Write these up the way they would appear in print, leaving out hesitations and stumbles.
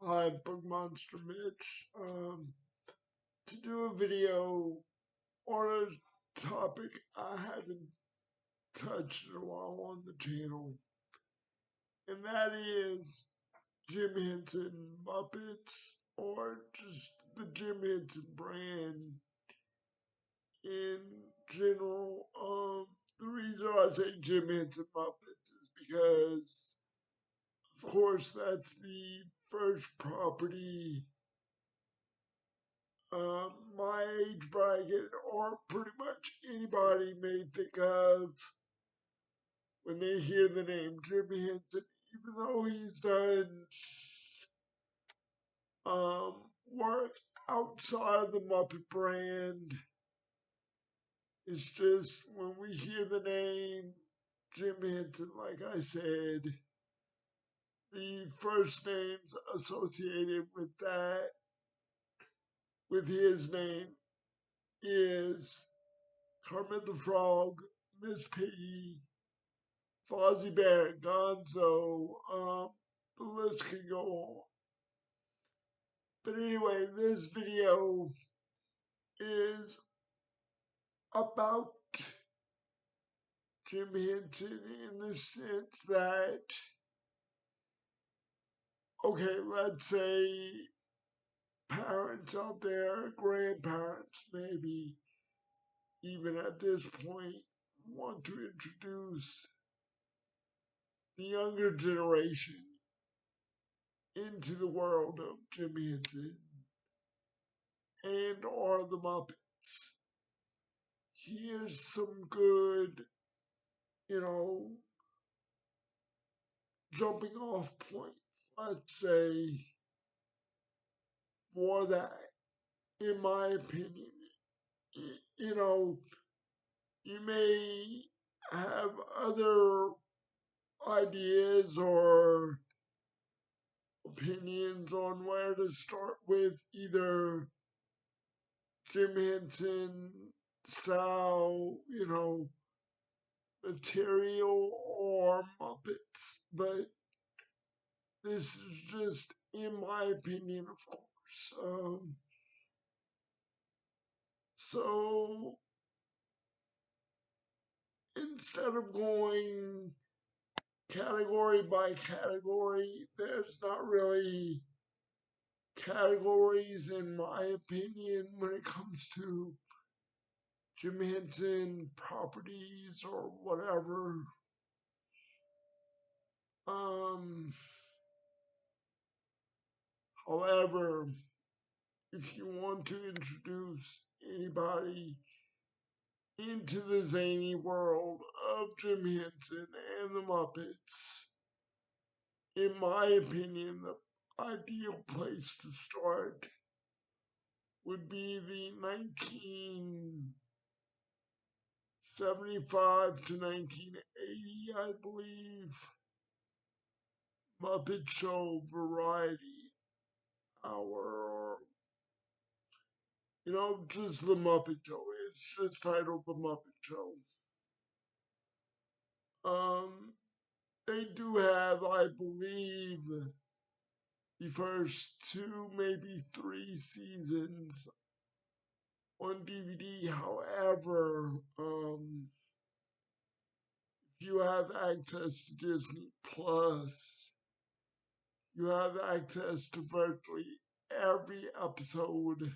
Hi, Book Monster Mitch. To do a video on a topic I haven't touched in a while on the channel, and that is Jim Henson Muppets, or just the Jim Henson brand in general. The reason I say Jim Henson Muppets is because, of course, that's the first property my age bracket, or pretty much anybody may think of when they hear the name Jim Henson, even though he's done um, work outside of the Muppet brand. It's just when we hear the name Jim Henson, like I said, the first names associated with that, with his name, is Kermit the Frog, Miss Piggy, Fozzie Bear, Gonzo, the list can go on. But anyway, this video is about Jim Henson in the sense that, okay, let's say parents out there, grandparents maybe, even at this point, want to introduce the younger generation into the world of Jim Henson and or the Muppets. Here's some good, you know, jumping off points, let's say, for that, in my opinion. You know, you may have other ideas or opinions on where to start with either Jim Henson style, material or Muppets, but this is just in my opinion, of course. So instead of going category by category, there's not really categories in my opinion when it comes to Jim Henson properties or whatever. Um, However, if you want to introduce anybody into the zany world of Jim Henson and the Muppets, in my opinion, the ideal place to start would be the 1975 to 1980, I believe, Muppet Show Variety Hour, or, just the Muppet Show. It's just titled The Muppet Show. Um, they do have, I believe, the first two, maybe three seasons on DVD. However, if you have access to Disney Plus, you have access to virtually every episode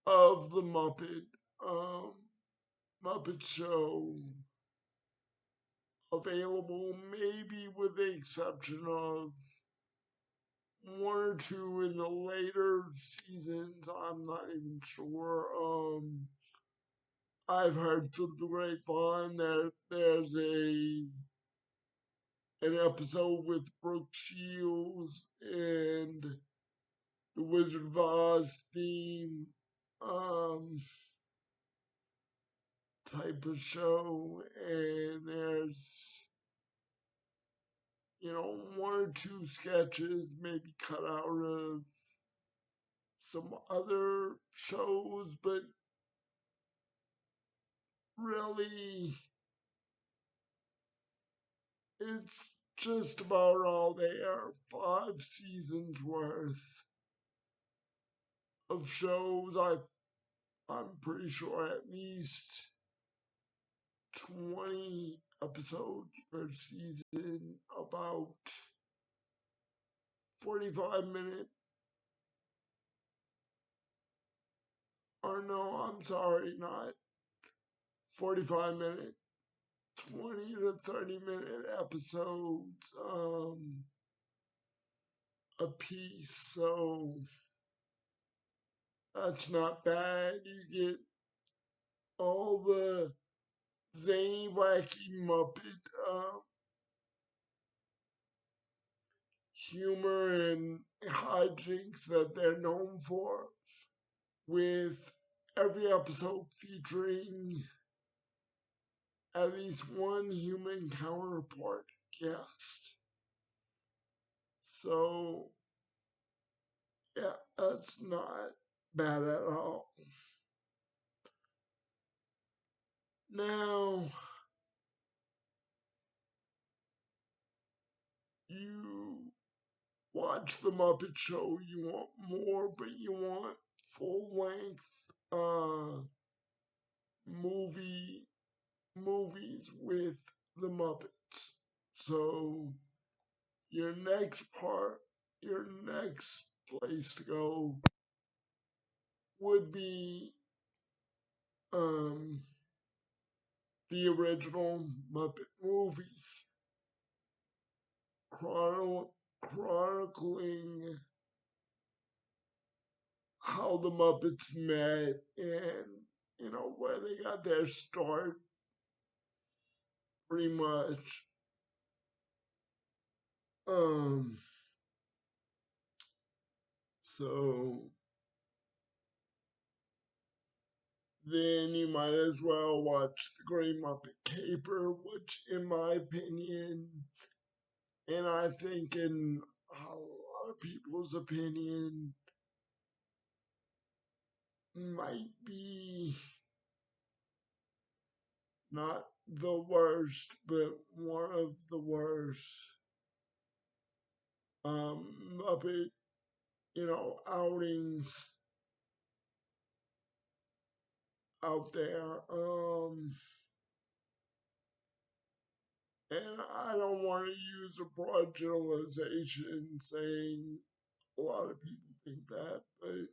of the um, Muppet Show available, maybe with the exception of one or two in the later seasons. I'm not even sure. I've heard through the grapevine that there's an episode with Brooke Shields and the Wizard of Oz theme um, type of show, and there's one or two sketches maybe cut out of some other shows, but really it's just about all there. 5 seasons worth of shows. I'm pretty sure at least 20 episodes per season, about 45 minutes. Or no, I'm sorry, not 45 minutes, 20 to 30 minute episodes a piece. So that's not bad. You get all the zany, wacky Muppet humor and hijinks that they're known for, with every episode featuring at least one human counterpart guest. So, yeah, that's not bad at all. Now, you watch The Muppet Show, you want more, but you want full length movie movies with the Muppets. So your next part, your next place to go would be um the original Muppet movie, chronicling how the Muppets met and where they got their start, pretty much. Um, so then you might as well watch The Great Muppet Caper, which, in my opinion, and I think in a lot of people's opinion, might be not the worst, but one of the worst Muppet, outings out there. And I don't want to use a broad generalization saying a lot of people think that, but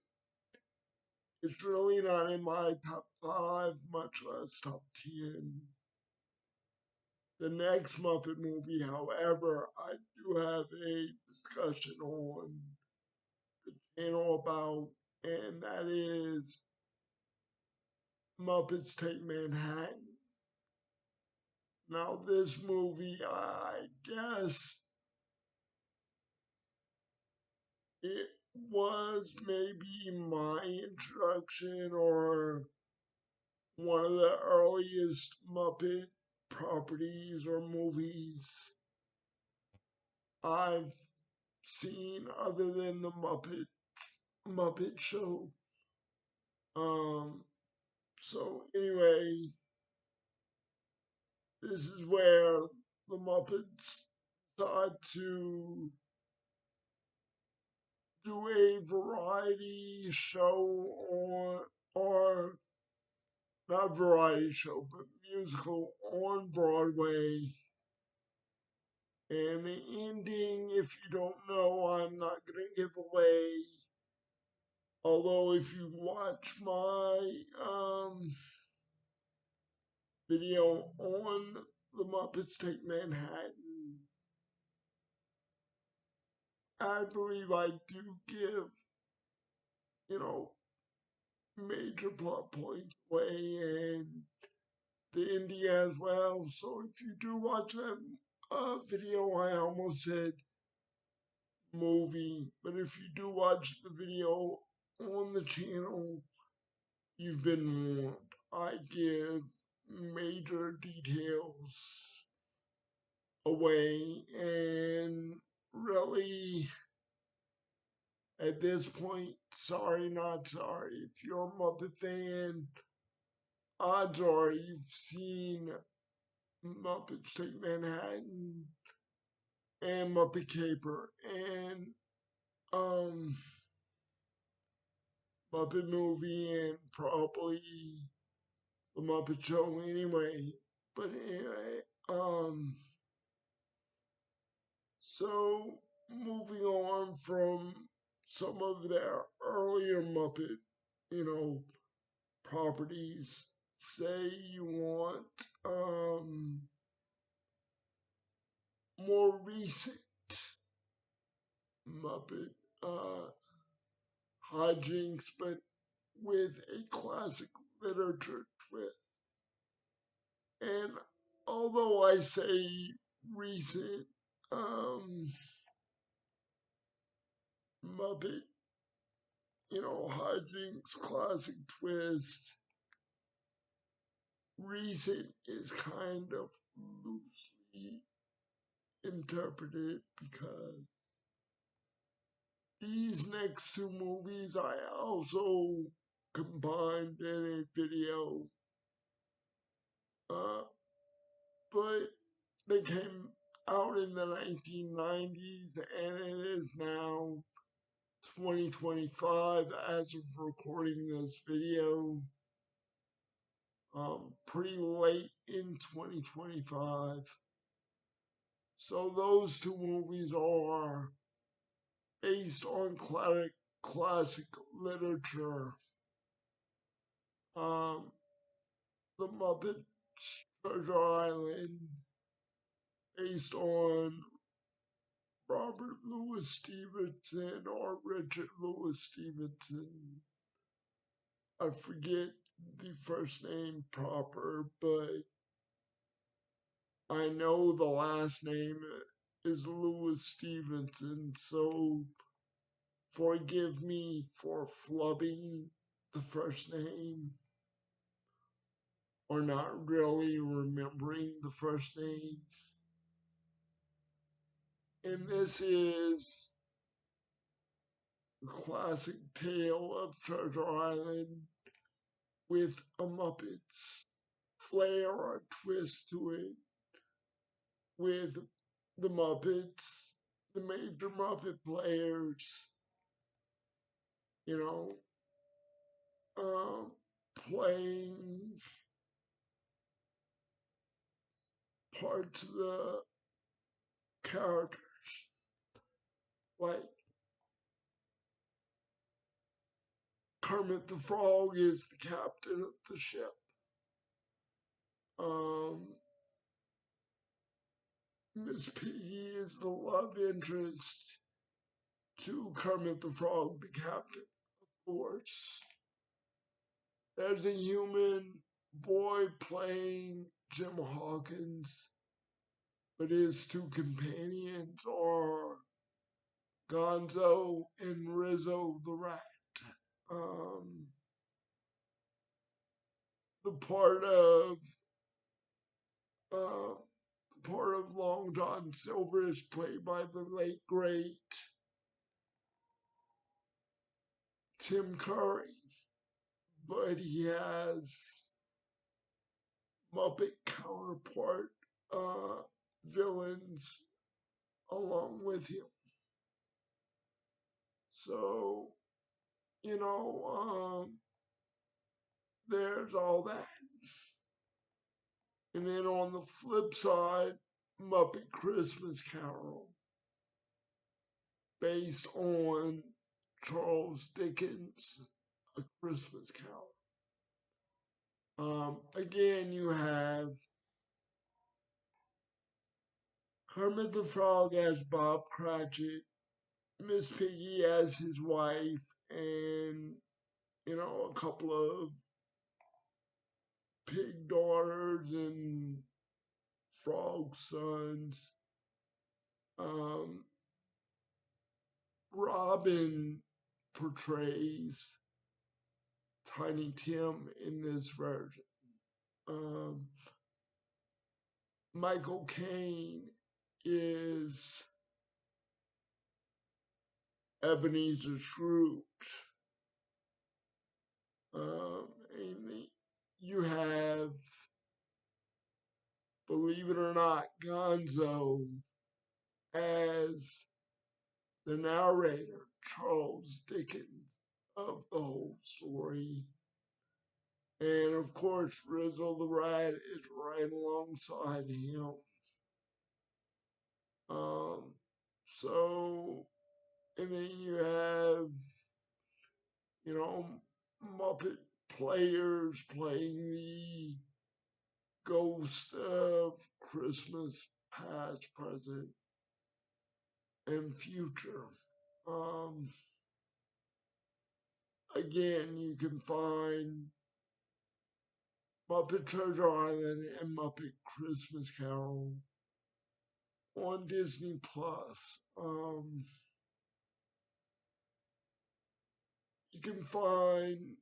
it's really not in my top 5, much less top 10. The next Muppet movie, however, I do have a discussion on the channel about, and that is Muppets Take Manhattan. Now, this movie, I guess it was maybe my introduction or one of the earliest Muppet properties or movies I've seen other than the Muppet Show. So anyway, this is where the Muppets decide to do a variety show or not variety show, but musical on Broadway. And the ending, if you don't know, I'm not going to give away. Although, if you watch my video on the Muppets Take Manhattan, I believe I do give, major plot points away and the ending as well. So if you do watch that video, I almost said movie, but if you do watch the video on the channel, you've been warned. I give major details away, and really, at this point, sorry, not sorry. If you're a Muppet fan, odds are you've seen Muppets Take Manhattan and Muppet Caper and um Muppet Movie and probably the Muppet Show anyway. But anyway, so moving on from some of their earlier Muppet, you know, properties. Say you want more recent Muppet hijinks, but with a classic literature twist. And although I say recent Muppet, hijinks, classic twist, recent is kind of loosely interpreted because these next two movies I also combined in a video, uh, but they came out in the 1990s and it is now 2025 as of recording this video, pretty late in 2025. So those two movies are based on classic literature. Um, the Muppets Treasure Island, based on Robert Louis Stevenson or Richard Louis Stevenson. I forget the first name proper, but I know the last name is Louis Stevenson, so forgive me for flubbing the first name or not really remembering the first name. And this is a classic tale of Treasure Island with a Muppets flair or twist to it, with the Muppets, the major Muppet players, you know, playing parts of the characters. Like Kermit the Frog is the captain of the ship. Miss Piggy is the love interest to Kermit the Frog, the captain, of course. There's a human boy playing Jim Hawkins, but his two companions are Gonzo and Rizzo the Rat. Um, the part of uh, Long John Silver is played by the late great Tim Curry, but he has Muppet counterpart villains along with him. So, there's all that. And then on the flip side, Muppet Christmas Carol, based on Charles Dickens' A Christmas Carol. Again, you have Kermit the Frog as Bob Cratchit, Miss Piggy as his wife, and, a couple of pig daughters and frog sons. Robin portrays Tiny Tim in this version. Um, Michael Caine is Ebenezer Scrooge. And you have, believe it or not, Gonzo as the narrator, Charles Dickens, of the whole story. And of course, Rizzo the Rat is right alongside him. Um, so, and then you have, you know, Muppet players playing the ghost of Christmas past, present, and future. Um, Again, you can find Muppet Treasure Island and Muppet Christmas Carol on Disney Plus. You can find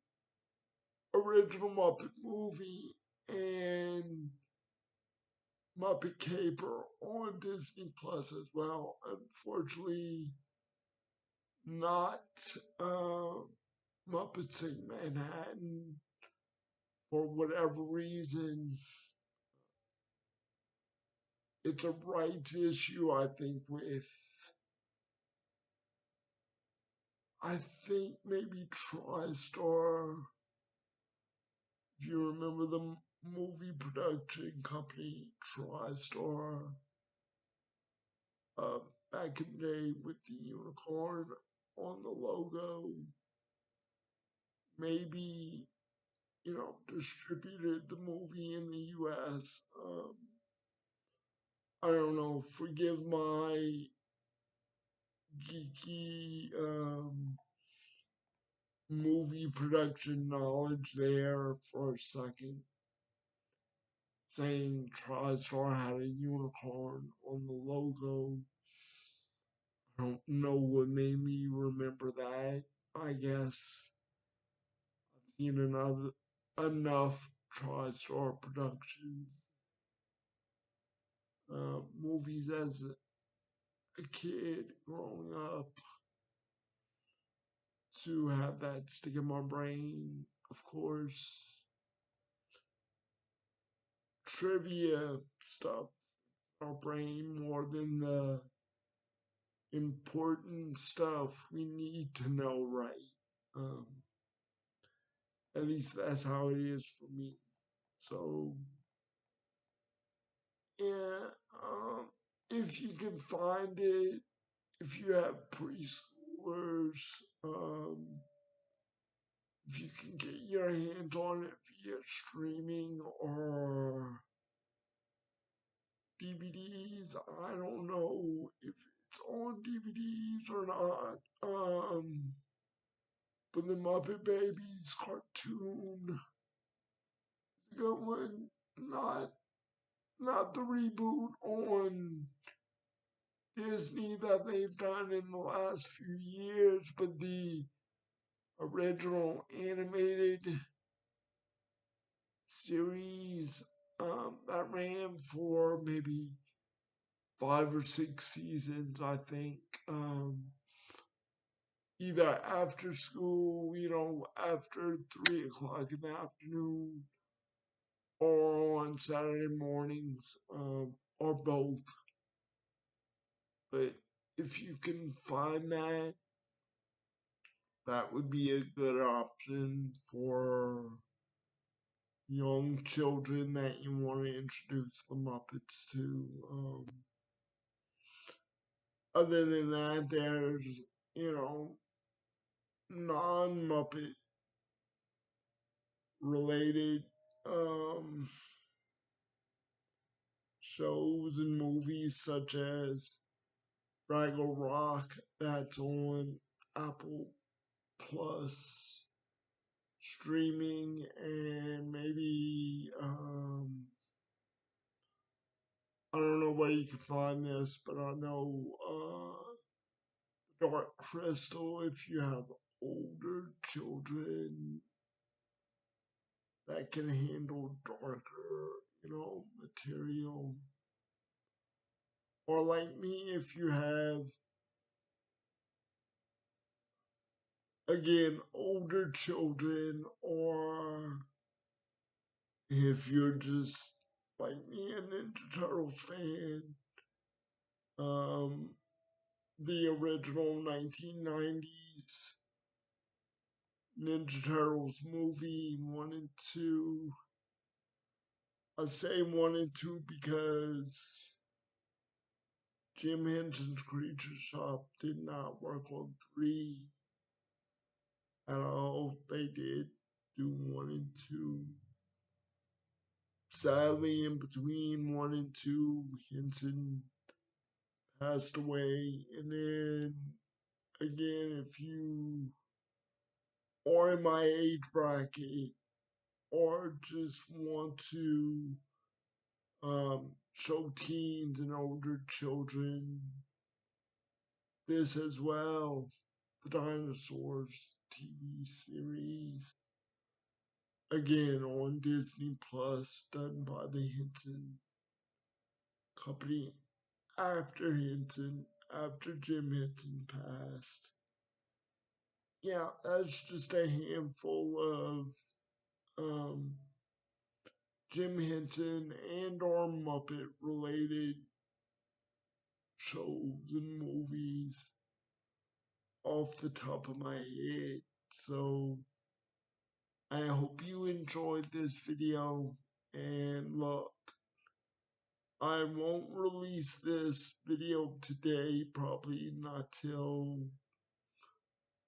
original Muppet movie and Muppet Caper on Disney Plus as well. Unfortunately, not uh, Muppets in Manhattan for whatever reason. It's a rights issue, I think, with I think maybe TriStar. If you remember the movie production company TriStar, uh, back in the day with the unicorn on the logo, maybe, you know, distributed the movie in the US. I don't know, forgive my geeky movie production knowledge there for a second. Saying TriStar had a unicorn on the logo. I don't know what made me remember that. I guess I've seen enough TriStar Productions movies as a kid growing up to have that stick in my brain. Of course, trivia stuff in our brain more than the important stuff we need to know right. Um, at least that's how it is for me. So, yeah, if you can find it, if you have preschoolers, if you can get your hands on it via streaming or DVDs, I don't know if it's on DVDs or not. But the Muppet Babies cartoon is a good one. Not not the reboot on Disney that they've done in the last few years, but the original animated series that ran for maybe 5 or 6 seasons, I think. Either after school, you know, after 3 o'clock in the afternoon, or on Saturday mornings, or both. But if you can find that, that would be a good option for young children that you want to introduce the Muppets to. Other than that, there's, you know, non Muppet related um, shows and movies such as Fraggle Rock that's on Apple Plus streaming, and maybe I don't know where you can find this, but I know Dark Crystal if you have older children that can handle darker, you know, material. Or like me, if you have, again, older children, or if you're just like me, a Ninja Turtles fan, Um, the original 1990s Ninja Turtles movie 1 and 2. I say 1 and 2 because Jim Henson's Creature Shop did not work on 3 at all. They did do 1 and 2. Sadly, in between 1 and 2, Henson passed away. And then again, if you are in my age bracket or just want to show teens and older children this as well, the Dinosaurs TV series, again on Disney Plus, done by the Henson Company after Jim Henson passed. Yeah, that's just a handful of Jim Henson and or Muppet related shows and movies off the top of my head. So I hope you enjoyed this video, and look, I won't release this video today, probably not till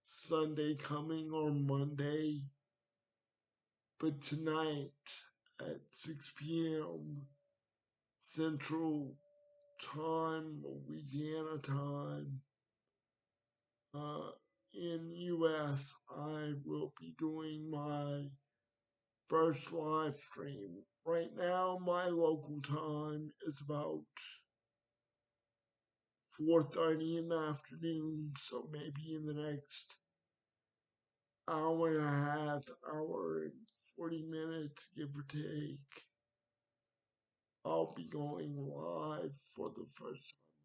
Sunday coming or Monday, but tonight at 6 p.m. Central Time, Louisiana time, in US, I will be doing my first live stream. Right now, my local time is about 4:30 in the afternoon, so maybe in the next hour and a half, hour and 40 minutes, give or take, I'll be going live for the first time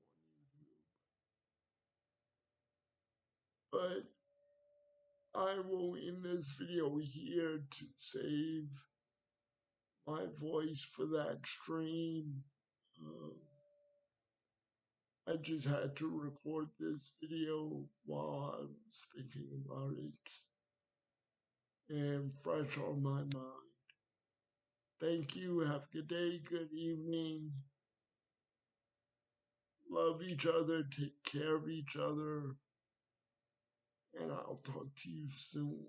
on YouTube. But I will end this video here to save my voice for that stream. I just had to record this video while I was thinking about it and fresh on my mind. Thank you. Have a good day, good evening. Love each other, take care of each other, and I'll talk to you soon.